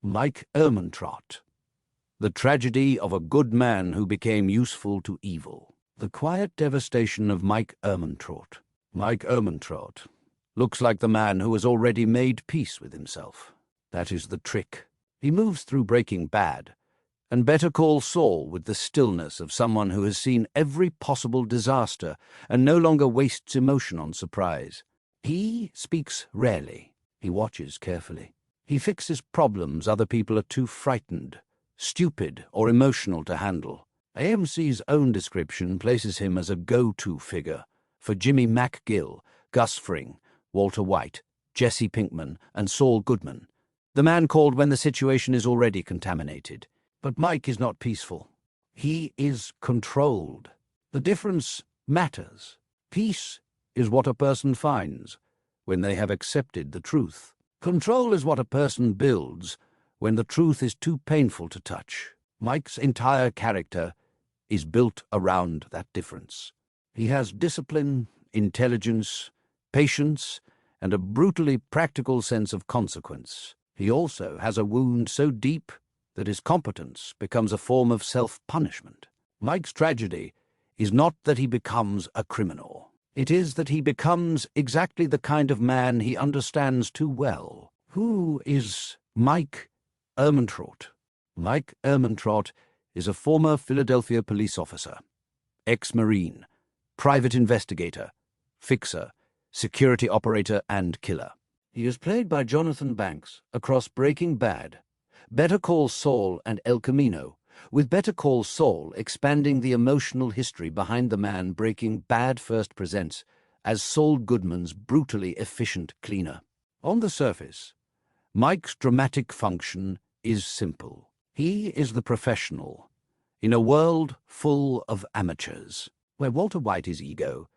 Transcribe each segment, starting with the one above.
Mike Ehrmantraut. The tragedy of a good man who became useful to evil. The quiet devastation of Mike Ehrmantraut. Mike Ehrmantraut looks like the man who has already made peace with himself. That is the trick. He moves through Breaking Bad and Better Call Saul with the stillness of someone who has seen every possible disaster and no longer wastes emotion on surprise. He speaks rarely. He watches carefully. He fixes problems other people are too frightened, stupid, or emotional to handle. AMC's own description places him as a go-to figure for Jimmy McGill, Gus Fring, Walter White, Jesse Pinkman, and Saul Goodman, the man called when the situation is already contaminated. But Mike is not peaceful. He is controlled. The difference matters. Peace is what a person finds when they have accepted the truth. Control is what a person builds when the truth is too painful to touch. Mike's entire character is built around that difference. He has discipline, intelligence, patience, and a brutally practical sense of consequence. He also has a wound so deep that his competence becomes a form of self-punishment. Mike's tragedy is not that he becomes a criminal. It is that he becomes exactly the kind of man he understands too well. Who is Mike Ehrmantraut? Mike Ehrmantraut is a former Philadelphia police officer, ex-Marine, private investigator, fixer, security operator, and killer. He is played by Jonathan Banks across Breaking Bad, Better Call Saul, and El Camino, with Better Call Saul expanding the emotional history behind the man Breaking Bad first presents as Saul Goodman's brutally efficient cleaner. On the surface, Mike's dramatic function is simple. He is the professional in a world full of amateurs, where Walter White is ego,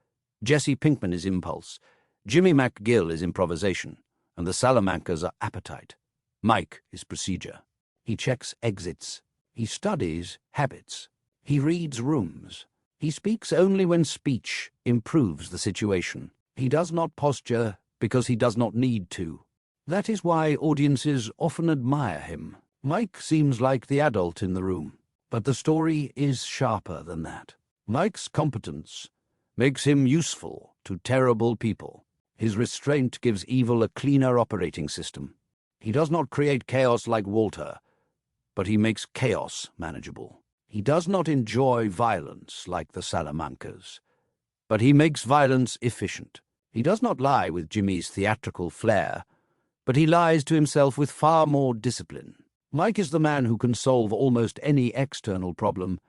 Jesse Pinkman is impulse, Jimmy McGill is improvisation, and the Salamancas are appetite. Mike is procedure. He checks exits. He studies habits. He reads rooms. He speaks only when speech improves the situation. He does not posture because he does not need to. That is why audiences often admire him. Mike seems like the adult in the room, but the story is sharper than that. Mike's competence makes him useful to terrible people. His restraint gives evil a cleaner operating system. He does not create chaos like Walter, but he makes chaos manageable. He does not enjoy violence like the Salamancas, but he makes violence efficient. He does not lie with Jimmy's theatrical flair, but he lies to himself with far more discipline. Mike is the man who can solve almost any external problem,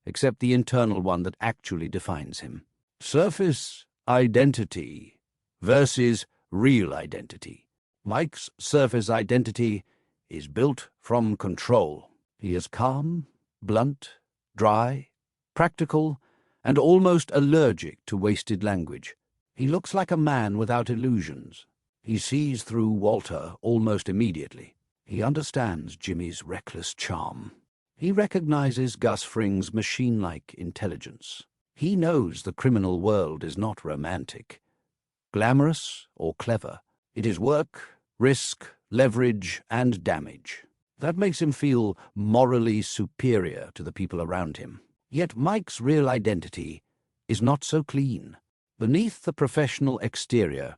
except the internal one that actually defines him. Surface identity versus real identity. Mike's surface identity is built from control. He is calm, blunt, dry, practical, and almost allergic to wasted language. He looks like a man without illusions. He sees through Walter almost immediately. He understands Jimmy's reckless charm. He recognizes Gus Fring's machine-like intelligence. He knows the criminal world is not romantic, glamorous, or clever. It is work, risk, leverage, and damage. That makes him feel morally superior to the people around him. Yet Mike's real identity is not so clean. Beneath the professional exterior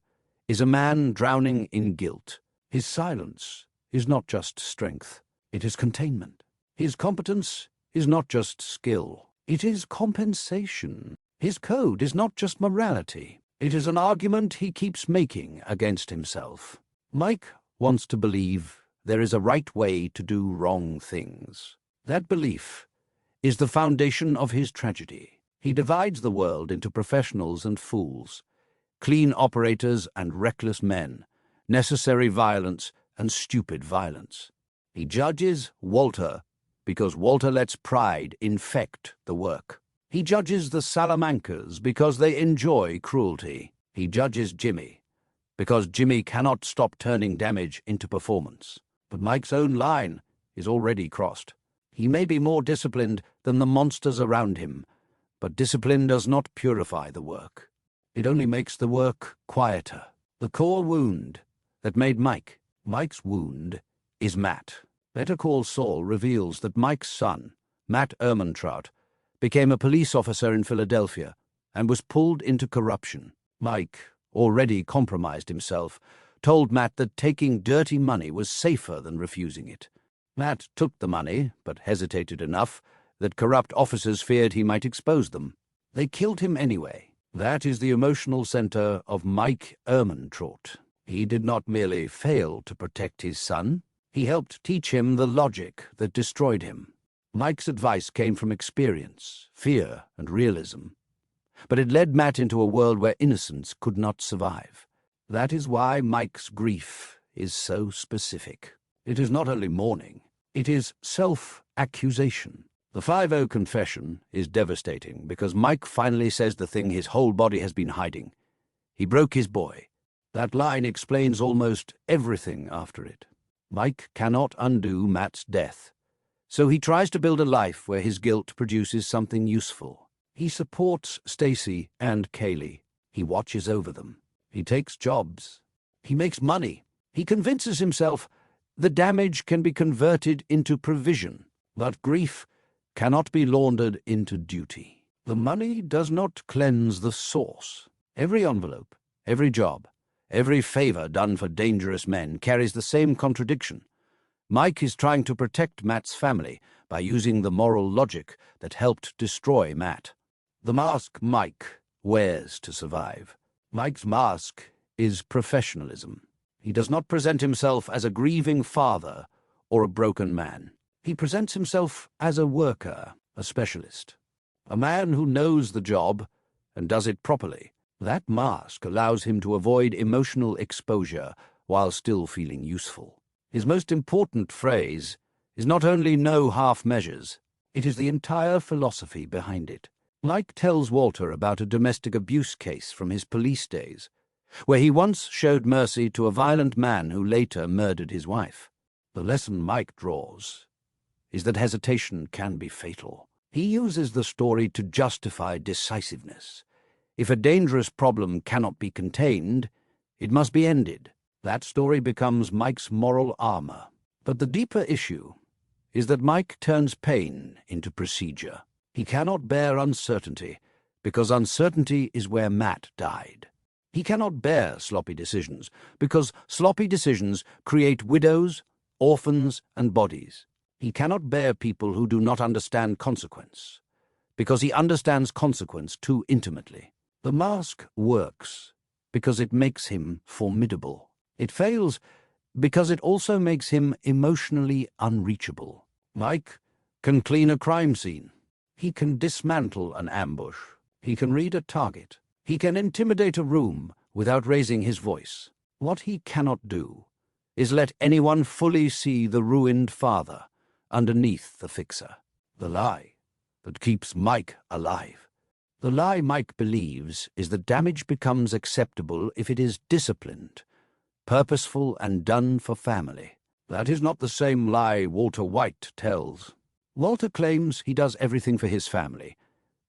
is a man drowning in guilt. His silence is not just strength, it is containment. His competence is not just skill, it is compensation. His code is not just morality, it is an argument he keeps making against himself. Mike wants to believe there is a right way to do wrong things. That belief is the foundation of his tragedy. He divides the world into professionals and fools, clean operators and reckless men, necessary violence and stupid violence. He judges Walter because Walter lets pride infect the work. He judges the Salamancas because they enjoy cruelty. He judges Jimmy because Jimmy cannot stop turning damage into performance. But Mike's own line is already crossed. He may be more disciplined than the monsters around him, but discipline does not purify the work. It only makes the work quieter. The core wound that made Mike's wound is Matt. Better Call Saul reveals that Mike's son, Matt Ehrmantraut, became a police officer in Philadelphia and was pulled into corruption. Mike, already compromised himself, told Matt that taking dirty money was safer than refusing it. Matt took the money, but hesitated enough that corrupt officers feared he might expose them. They killed him anyway. That is the emotional center of Mike Ehrmantraut. He did not merely fail to protect his son, he helped teach him the logic that destroyed him. Mike's advice came from experience, fear, and realism. But it led Matt into a world where innocence could not survive. That is why Mike's grief is so specific. It is not only mourning, it is self-accusation. The 5-0 confession is devastating because Mike finally says the thing his whole body has been hiding. He broke his boy. That line explains almost everything after it. Mike cannot undo Matt's death, so he tries to build a life where his guilt produces something useful. He supports Stacy and Kaylee. He watches over them. He takes jobs. He makes money. He convinces himself the damage can be converted into provision, but grief cannot be laundered into duty. The money does not cleanse the source. Every envelope, every job, every favor done for dangerous men carries the same contradiction. Mike is trying to protect Matt's family by using the moral logic that helped destroy Matt. The mask Mike wears to survive. Mike's mask is professionalism. He does not present himself as a grieving father or a broken man. He presents himself as a worker, a specialist, a man who knows the job and does it properly. That mask allows him to avoid emotional exposure while still feeling useful. His most important phrase is not only no half measures, it is the entire philosophy behind it. Mike tells Walter about a domestic abuse case from his police days, where he once showed mercy to a violent man who later murdered his wife. The lesson Mike draws is that hesitation can be fatal. He uses the story to justify decisiveness. If a dangerous problem cannot be contained, it must be ended. That story becomes Mike's moral armor. But the deeper issue is that Mike turns pain into procedure. He cannot bear uncertainty, because uncertainty is where Matt died. He cannot bear sloppy decisions, because sloppy decisions create widows, orphans, and bodies. He cannot bear people who do not understand consequence, because he understands consequence too intimately. The mask works because it makes him formidable. It fails because it also makes him emotionally unreachable. Mike can clean a crime scene. He can dismantle an ambush. He can read a target. He can intimidate a room without raising his voice. What he cannot do is let anyone fully see the ruined father underneath the fixer. The lie that keeps Mike alive. The lie Mike believes is that damage becomes acceptable if it is disciplined, purposeful, and done for family. That is not the same lie Walter White tells. Walter claims he does everything for his family,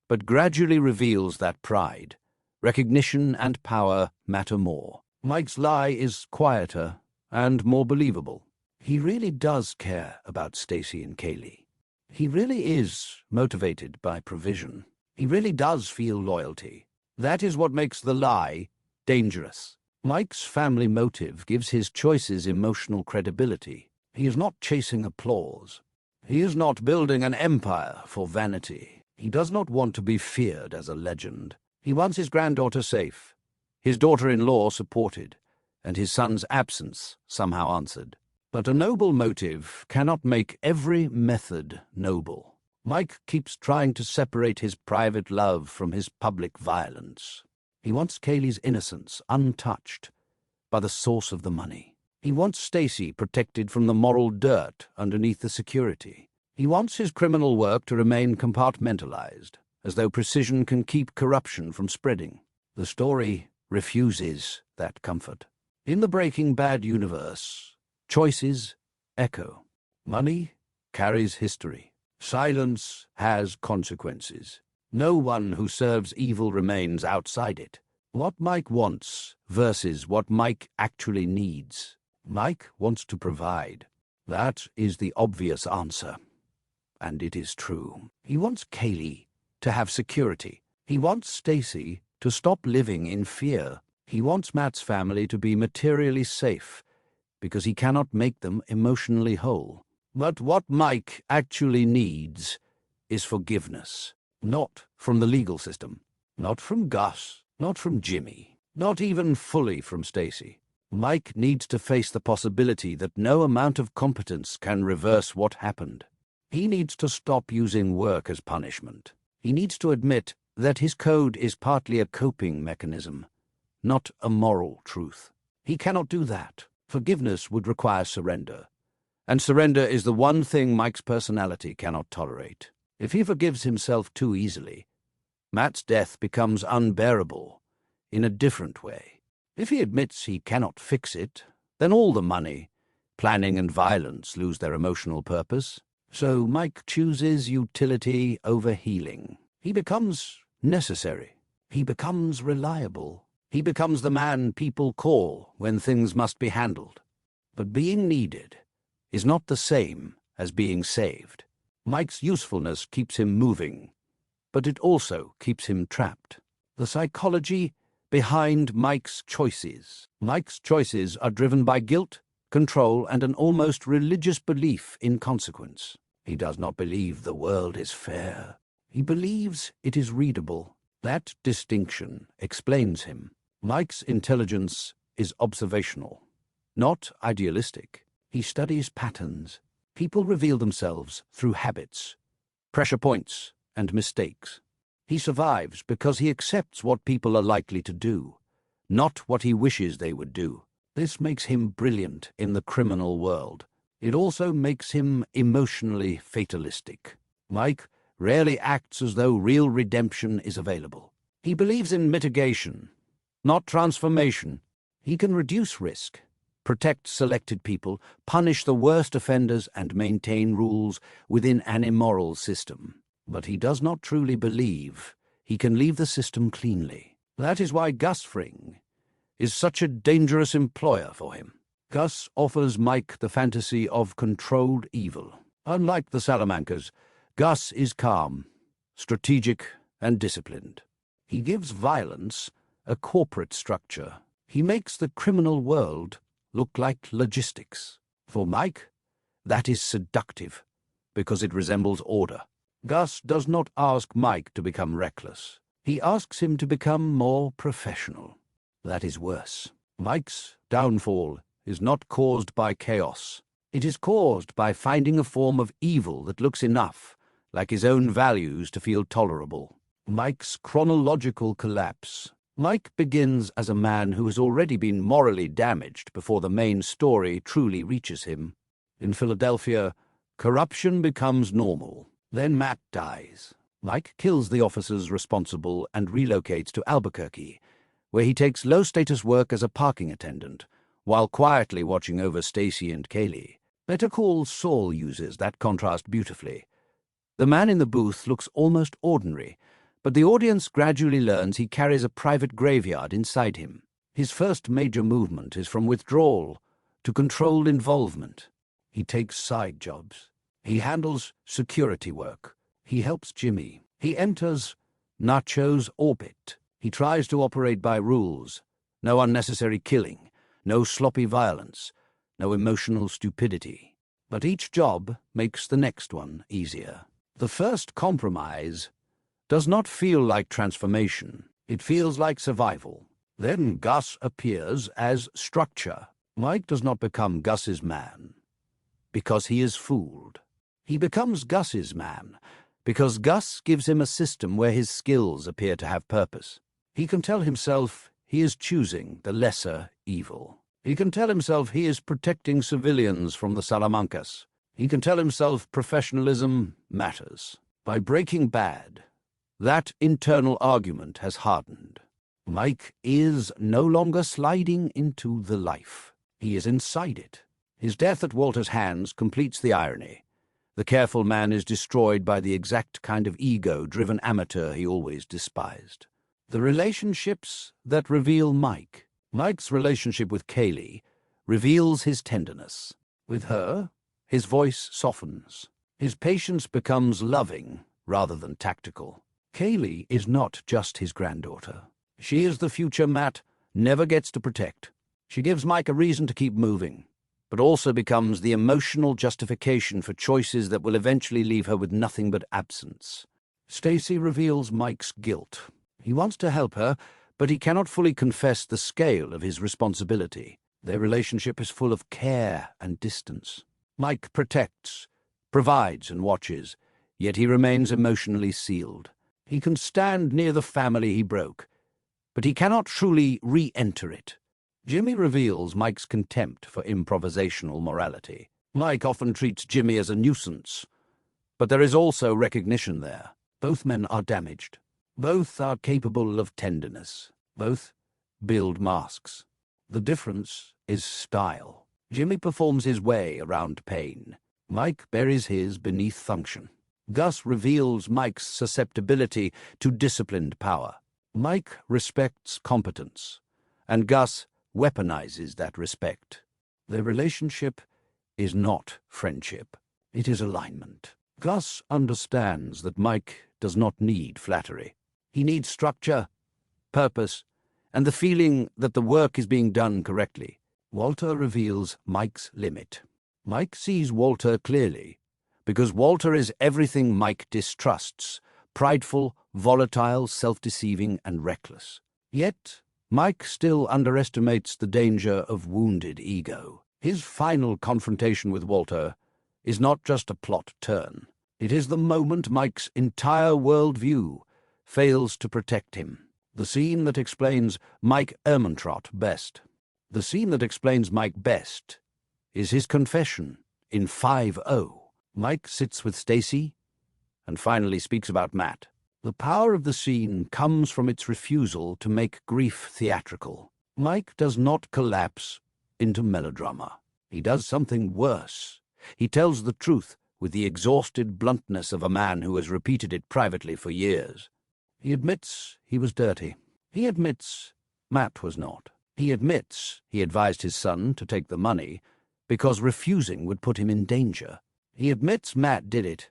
but gradually reveals that pride, recognition, and power matter more. Mike's lie is quieter and more believable. He really does care about Stacy and Kaylee. He really is motivated by provision. He really does feel loyalty. That is what makes the lie dangerous. Mike's family motive gives his choices emotional credibility. He is not chasing applause. He is not building an empire for vanity. He does not want to be feared as a legend. He wants his granddaughter safe, his daughter-in-law supported, and his son's absence somehow answered. But a noble motive cannot make every method noble. Mike keeps trying to separate his private love from his public violence. He wants Kaylee's innocence untouched by the source of the money. He wants Stacy protected from the moral dirt underneath the security. He wants his criminal work to remain compartmentalized, as though precision can keep corruption from spreading. The story refuses that comfort. In the Breaking Bad universe, choices echo. Money carries history. Silence has consequences. No one who serves evil remains outside it. What Mike wants versus what Mike actually needs. Mike wants to provide. That is the obvious answer. And it is true. He wants Kaylee to have security. He wants Stacy to stop living in fear. He wants Matt's family to be materially safe because he cannot make them emotionally whole. But what Mike actually needs is forgiveness. Not from the legal system. Not from Gus. Not from Jimmy. Not even fully from Stacy. Mike needs to face the possibility that no amount of competence can reverse what happened. He needs to stop using work as punishment. He needs to admit that his code is partly a coping mechanism, not a moral truth. He cannot do that. Forgiveness would require surrender. And surrender is the one thing Mike's personality cannot tolerate. If he forgives himself too easily, Matt's death becomes unbearable in a different way. If he admits he cannot fix it, then all the money, planning and violence lose their emotional purpose. So Mike chooses utility over healing. He becomes necessary. He becomes reliable. He becomes the man people call when things must be handled. But being needed is not the same as being saved. Mike's usefulness keeps him moving, but it also keeps him trapped. The psychology behind Mike's choices. Mike's choices are driven by guilt, control, and an almost religious belief in consequence. He does not believe the world is fair. He believes it is readable. That distinction explains him. Mike's intelligence is observational, not idealistic. He studies patterns. People reveal themselves through habits, pressure points, and mistakes. He survives because he accepts what people are likely to do, not what he wishes they would do. This makes him brilliant in the criminal world. It also makes him emotionally fatalistic. Mike rarely acts as though real redemption is available. He believes in mitigation, not transformation. He can reduce risk, protect selected people, punish the worst offenders, and maintain rules within an immoral system. But he does not truly believe he can leave the system cleanly. That is why Gus Fring is such a dangerous employer for him. Gus offers Mike the fantasy of controlled evil. Unlike the Salamancas, Gus is calm, strategic, and disciplined. He gives violence a corporate structure. He makes the criminal world look like logistics. For Mike, that is seductive because it resembles order. Gus does not ask Mike to become reckless. He asks him to become more professional. That is worse. Mike's downfall is not caused by chaos. It is caused by finding a form of evil that looks enough like his own values to feel tolerable. Mike's chronological collapse. Mike begins as a man who has already been morally damaged before the main story truly reaches him. In Philadelphia, corruption becomes normal. Then Matt dies. Mike kills the officers responsible and relocates to Albuquerque, where he takes low-status work as a parking attendant, while quietly watching over Stacy and Kaylee. Better Call Saul uses that contrast beautifully. The man in the booth looks almost ordinary, but the audience gradually learns he carries a private graveyard inside him. His first major movement is from withdrawal to controlled involvement. He takes side jobs. He handles security work. He helps Jimmy. He enters Nacho's orbit. He tries to operate by rules. No unnecessary killing. No sloppy violence. No emotional stupidity. But each job makes the next one easier. The first compromise does not feel like transformation. It feels like survival. Then Gus appears as structure. Mike does not become Gus's man because he is fooled. He becomes Gus's man because Gus gives him a system where his skills appear to have purpose. He can tell himself he is choosing the lesser evil. He can tell himself he is protecting civilians from the Salamancas. He can tell himself professionalism matters. By breaking bad, that internal argument has hardened. Mike is no longer sliding into the life. He is inside it. His death at Walter's hands completes the irony. The careful man is destroyed by the exact kind of ego-driven amateur he always despised. The relationships that reveal Mike. Mike's relationship with Kaylee reveals his tenderness. With her, His voice softens. His patience becomes loving rather than tactical. Kaylee is not just his granddaughter. She is the future Matt never gets to protect. She gives Mike a reason to keep moving, but also becomes the emotional justification for choices that will eventually leave her with nothing but absence. Stacy reveals Mike's guilt. He wants to help her, but he cannot fully confess the scale of his responsibility. Their relationship is full of care and distance. Mike protects, provides and watches, yet he remains emotionally sealed. He can stand near the family he broke, but he cannot truly re-enter it. Jimmy reveals Mike's contempt for improvisational morality. Mike often treats Jimmy as a nuisance, but there is also recognition there. Both men are damaged. Both are capable of tenderness. Both build masks. The difference is style. Jimmy performs his way around pain. Mike buries his beneath function. Gus reveals Mike's susceptibility to disciplined power. Mike respects competence, and Gus weaponizes that respect. Their relationship is not friendship. It is alignment. Gus understands that Mike does not need flattery. He needs structure, purpose, and the feeling that the work is being done correctly. Walter reveals Mike's limit. Mike sees Walter clearly, because Walter is everything Mike distrusts: prideful, volatile, self-deceiving, and reckless. Yet, Mike still underestimates the danger of wounded ego. His final confrontation with Walter is not just a plot turn. It is the moment Mike's entire worldview fails to protect him. The scene that explains Mike Ehrmantraut best. The scene that explains Mike best is his confession in 5-0. Mike sits with Stacy and finally speaks about Matt. The power of the scene comes from its refusal to make grief theatrical. Mike does not collapse into melodrama. He does something worse. He tells the truth with the exhausted bluntness of a man who has repeated it privately for years. He admits he was dirty. He admits Matt was not. He admits he advised his son to take the money because refusing would put him in danger. He admits Matt did it,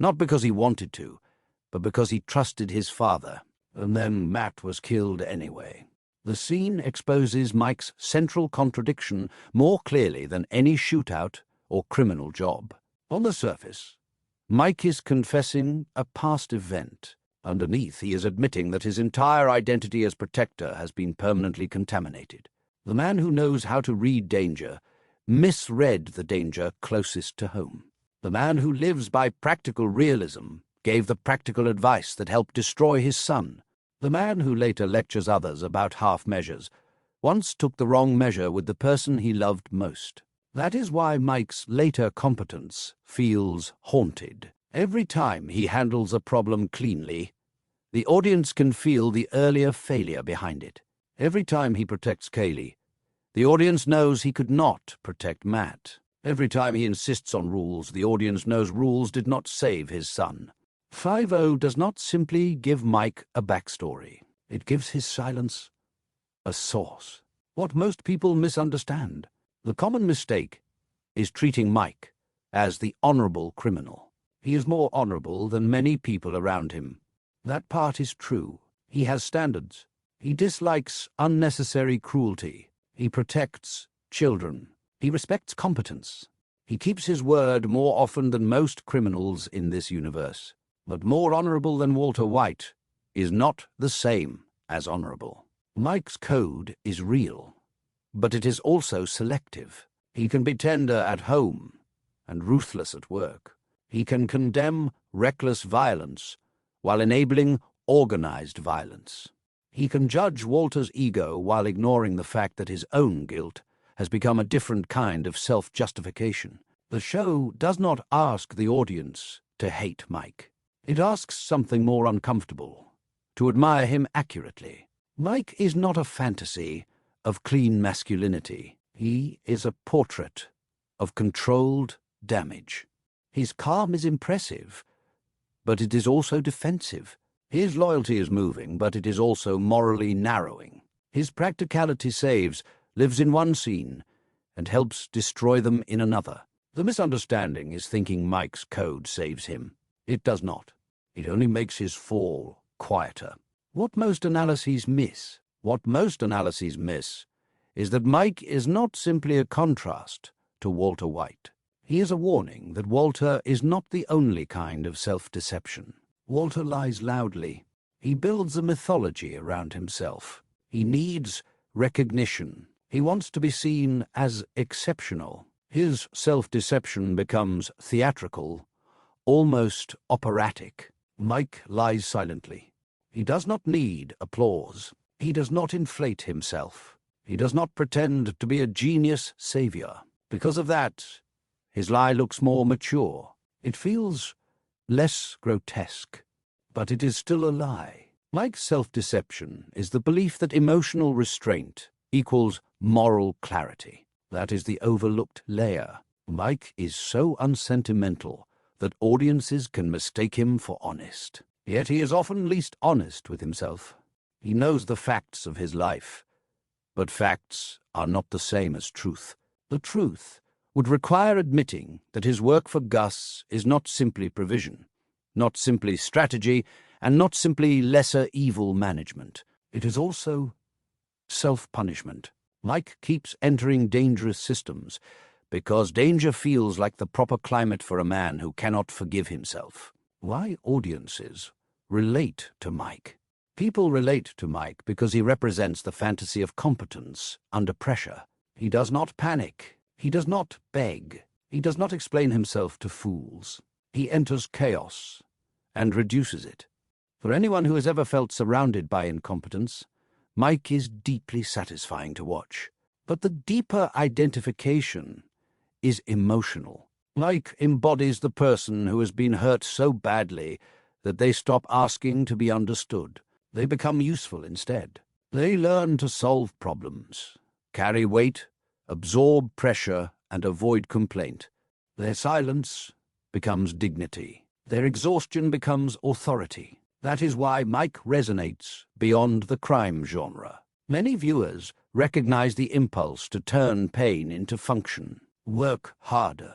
not because he wanted to, but because he trusted his father, and then Matt was killed anyway. The scene exposes Mike's central contradiction more clearly than any shootout or criminal job. On the surface, Mike is confessing a past event. Underneath, he is admitting that his entire identity as protector has been permanently contaminated. The man who knows how to read danger misread the danger closest to home. The man who lives by practical realism gave the practical advice that helped destroy his son. The man who later lectures others about half measures once took the wrong measure with the person he loved most. That is why Mike's later competence feels haunted. Every time he handles a problem cleanly, the audience can feel the earlier failure behind it. Every time he protects Kaylee, the audience knows he could not protect Matt. Every time he insists on rules, the audience knows rules did not save his son. 5-0 does not simply give Mike a backstory. It gives his silence a source. What most people misunderstand. The common mistake is treating Mike as the honorable criminal. He is more honorable than many people around him. That part is true. He has standards. He dislikes unnecessary cruelty. He protects children. He respects competence. He keeps his word more often than most criminals in this universe. But more honorable than Walter White is not the same as honorable. Mike's code is real, but it is also selective. He can be tender at home and ruthless at work. He can condemn reckless violence while enabling organized violence. He can judge Walter's ego while ignoring the fact that his own guilt has become a different kind of self-justification. The show does not ask the audience to hate Mike. It asks something more uncomfortable, to admire him accurately. Mike is not a fantasy of clean masculinity. He is a portrait of controlled damage. His calm is impressive, but it is also defensive. His loyalty is moving, but it is also morally narrowing. His practicality saves, lives in one scene, and helps destroy them in another. The misunderstanding is thinking Mike's code saves him. It does not. It only makes his fall quieter. What most analyses miss is that Mike is not simply a contrast to Walter White. He is a warning that Walter is not the only kind of self-deception. Walter lies loudly. He builds a mythology around himself. He needs recognition. He wants to be seen as exceptional. His self-deception becomes theatrical, almost operatic. Mike lies silently. He does not need applause. He does not inflate himself. He does not pretend to be a genius savior. Because of that, his lie looks more mature. It feels less grotesque, but it is still a lie. Mike's self-deception is the belief that emotional restraint equals moral clarity. That is the overlooked layer. Mike is so unsentimental that audiences can mistake him for honest. Yet he is often least honest with himself. He knows the facts of his life, but facts are not the same as truth. The truth would require admitting that his work for Gus is not simply provision, not simply strategy, and not simply lesser evil management. It is also self-punishment. Mike keeps entering dangerous systems because danger feels like the proper climate for a man who cannot forgive himself. Why audiences relate to Mike? People relate to Mike because he represents the fantasy of competence under pressure. He does not panic. He does not beg. He does not explain himself to fools. He enters chaos and reduces it. For anyone who has ever felt surrounded by incompetence, Mike is deeply satisfying to watch. But the deeper identification is emotional. Mike embodies the person who has been hurt so badly that they stop asking to be understood. They become useful instead. They learn to solve problems, carry weight, absorb pressure, and avoid complaint. Their silence becomes dignity. Their exhaustion becomes authority. That is why Mike resonates beyond the crime genre. Many viewers recognize the impulse to turn pain into function. Work harder.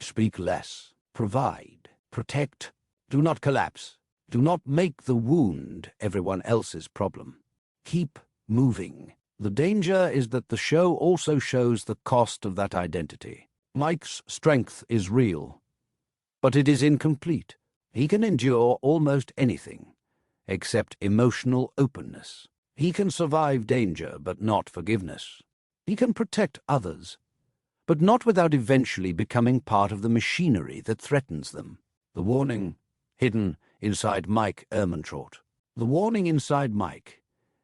Speak less. Provide. Protect. Do not collapse. Do not make the wound everyone else's problem. Keep moving. The danger is that the show also shows the cost of that identity. Mike's strength is real, but it is incomplete. He can endure almost anything, except emotional openness. He can survive danger, but not forgiveness. He can protect others, but not without eventually becoming part of the machinery that threatens them. The warning hidden inside Mike Ehrmantraut. The warning inside Mike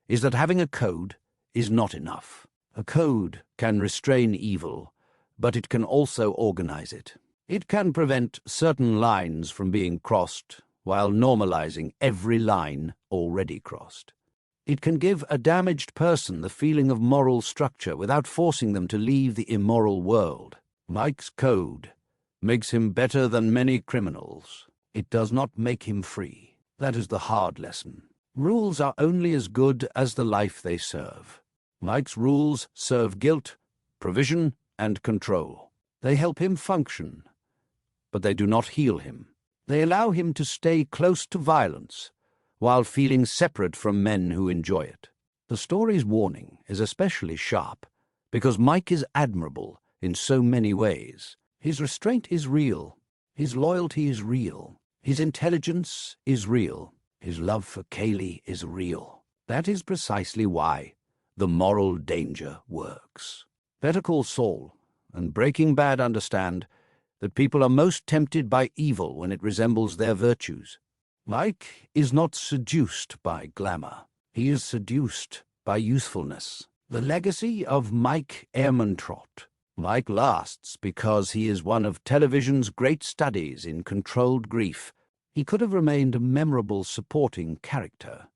is that having a code is not enough. A code can restrain evil, but it can also organize it. It can prevent certain lines from being crossed while normalizing every line already crossed. It can give a damaged person the feeling of moral structure without forcing them to leave the immoral world. Mike's code makes him better than many criminals. It does not make him free. That is the hard lesson. Rules are only as good as the life they serve. Mike's rules serve guilt, provision, and control. They help him function, but they do not heal him. They allow him to stay close to violence while feeling separate from men who enjoy it. The story's warning is especially sharp because Mike is admirable in so many ways. His restraint is real. His loyalty is real. His intelligence is real. His love for Kaylee is real. That is precisely why the moral danger works. Better Call Saul and Breaking Bad understand that people are most tempted by evil when it resembles their virtues. Mike is not seduced by glamour. He is seduced by usefulness. The legacy of Mike Ehrmantraut. Mike lasts because he is one of television's great studies in controlled grief. He could have remained a memorable supporting character.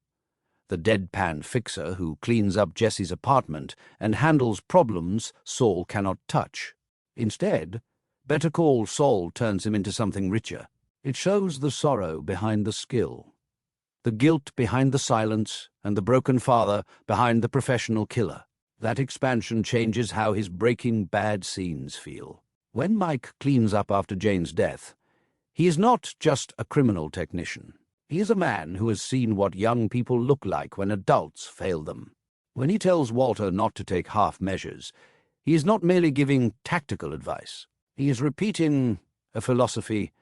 The deadpan fixer who cleans up Jesse's apartment and handles problems Saul cannot touch. Instead, Better Call Saul turns him into something richer. It shows the sorrow behind the skill, the guilt behind the silence, and the broken father behind the professional killer. That expansion changes how his Breaking Bad scenes feel. When Mike cleans up after Jane's death, he is not just a criminal technician. He is a man who has seen what young people look like when adults fail them. When he tells Walter not to take half measures, he is not merely giving tactical advice. He is repeating a philosophy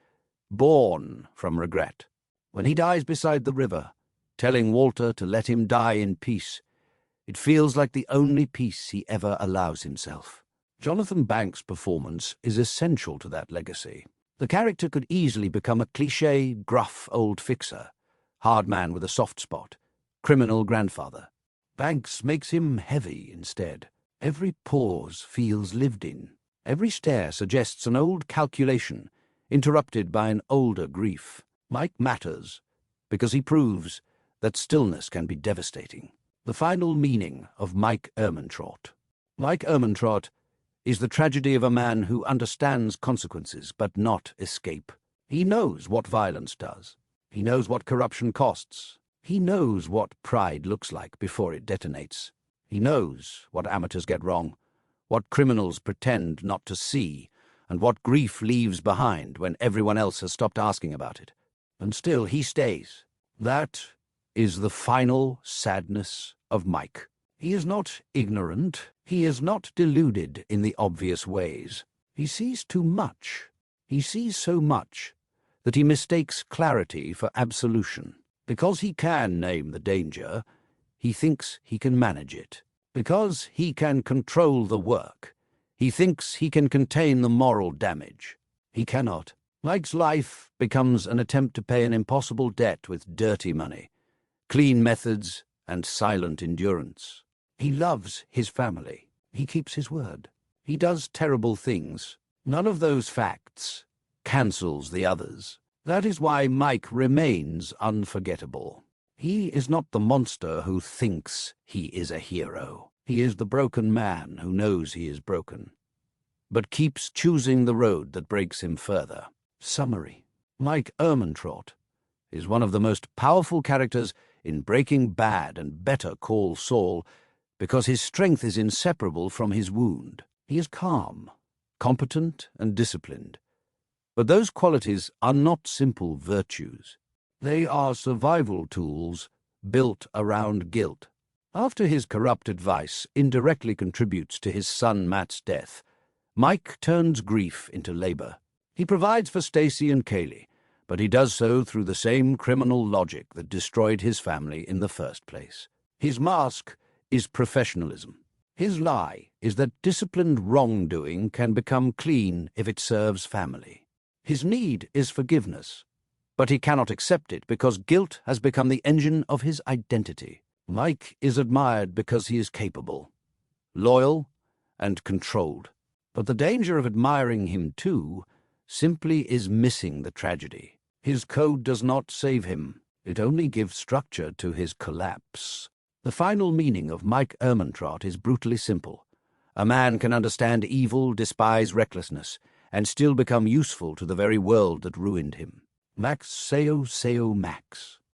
born from regret. When he dies beside the river, telling Walter to let him die in peace, it feels like the only peace he ever allows himself. Jonathan Banks' performance is essential to that legacy. The character could easily become a cliché, gruff old fixer, hard man with a soft spot, criminal grandfather. Banks makes him heavy instead. Every pause feels lived in. Every stare suggests an old calculation, interrupted by an older grief. Mike matters because he proves that stillness can be devastating. The final meaning of Mike Ehrmantraut. Mike Ehrmantraut is the tragedy of a man who understands consequences but not escape. He knows what violence does. He knows what corruption costs. He knows what pride looks like before it detonates. He knows what amateurs get wrong, what criminals pretend not to see, and what grief leaves behind when everyone else has stopped asking about it. And still he stays. That is the final sadness of Mike. He is not ignorant. He is not deluded in the obvious ways. He sees too much. He sees so much that he mistakes clarity for absolution. Because he can name the danger, he thinks he can manage it. Because he can control the work, he thinks he can contain the moral damage. He cannot. Mike's life becomes an attempt to pay an impossible debt with dirty money, clean methods, and silent endurance. He loves his family. He keeps his word. He does terrible things. None of those facts cancels the others. That is why Mike remains unforgettable. He is not the monster who thinks he is a hero. He is the broken man who knows he is broken, but keeps choosing the road that breaks him further. Summary. Mike Ehrmantraut is one of the most powerful characters in Breaking Bad and Better Call Saul because his strength is inseparable from his wound. He is calm, competent, and disciplined. But those qualities are not simple virtues. They are survival tools built around guilt. After his corrupt advice indirectly contributes to his son Matt's death, Mike turns grief into labor. He provides for Stacy and Kaylee, but he does so through the same criminal logic that destroyed his family in the first place. His mask is professionalism. His lie is that disciplined wrongdoing can become clean if it serves family. His need is forgiveness, but he cannot accept it because guilt has become the engine of his identity. Mike is admired because he is capable, loyal, and controlled. But the danger of admiring him too simply is missing the tragedy. His code does not save him. It only gives structure to his collapse. The final meaning of Mike Ehrmantraut is brutally simple. A man can understand evil, despise recklessness, and still become useful to the very world that ruined him. Max Seo Seo Max.